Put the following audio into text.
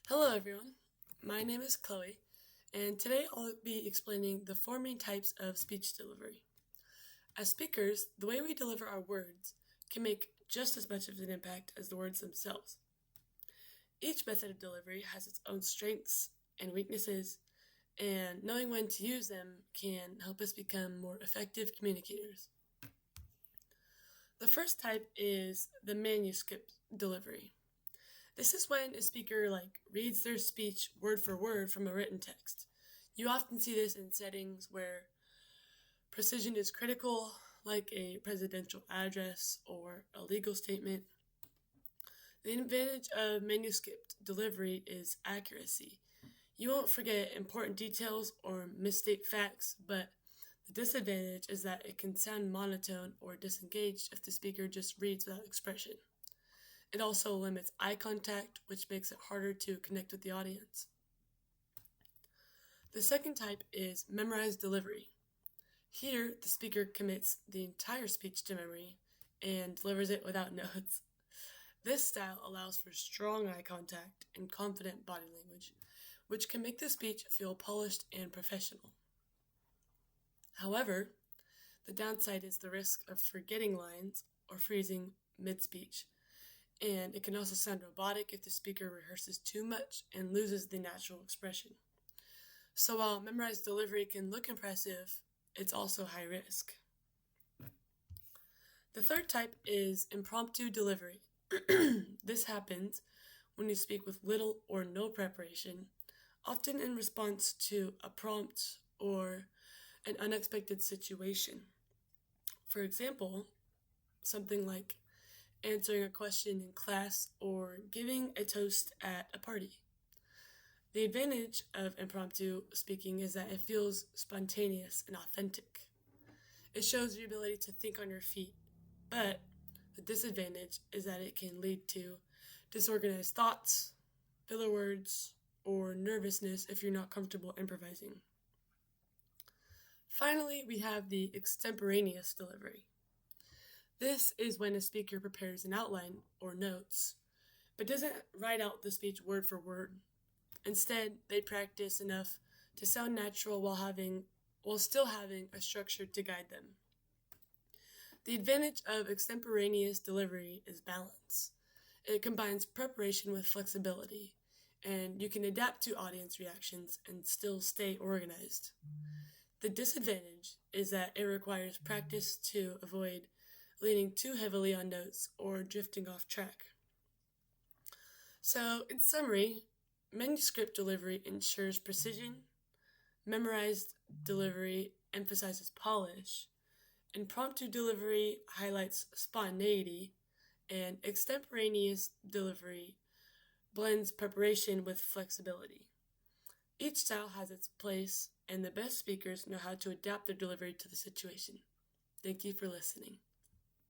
Hello everyone, my name is Chloe, and today I'll be explaining the four main types of speech delivery. As speakers, the way we deliver our words can make just as much of an impact as the words themselves. Each method of delivery has its own strengths and weaknesses, and knowing when to use them can help us become more effective communicators. The first type is the manuscript delivery. This is when a speaker reads their speech word for word from a written text. You often see this in settings where precision is critical, like a presidential address or a legal statement. The advantage of manuscript delivery is accuracy. You won't forget important details or misstate facts, but the disadvantage is that it can sound monotone or disengaged if the speaker just reads without expression. It also limits eye contact, which makes it harder to connect with the audience. The second type is memorized delivery. Here, the speaker commits the entire speech to memory and delivers it without notes. This style allows for strong eye contact and confident body language, which can make the speech feel polished and professional. However, the downside is the risk of forgetting lines or freezing mid-speech, and it can also sound robotic if the speaker rehearses too much and loses the natural expression. So while memorized delivery can look impressive, it's also high risk. The third type is impromptu delivery. This happens when you speak with little or no preparation, often in response to a prompt or an unexpected situation. For example, something like answering a question in class or giving a toast at a party. The advantage of impromptu speaking is that it feels spontaneous and authentic. It shows your ability to think on your feet, but the disadvantage is that it can lead to disorganized thoughts, filler words, or nervousness if you're not comfortable improvising. Finally, we have the extemporaneous delivery. This is when a speaker prepares an outline or notes, but doesn't write out the speech word for word. Instead, they practice enough to sound natural while still having a structure to guide them. The advantage of extemporaneous delivery is balance. It combines preparation with flexibility, and you can adapt to audience reactions and still stay organized. The disadvantage is that it requires practice to avoid leaning too heavily on notes or drifting off track. So, in summary, manuscript delivery ensures precision, memorized delivery emphasizes polish, impromptu delivery highlights spontaneity, and extemporaneous delivery blends preparation with flexibility. Each style has its place, and the best speakers know how to adapt their delivery to the situation. Thank you for listening.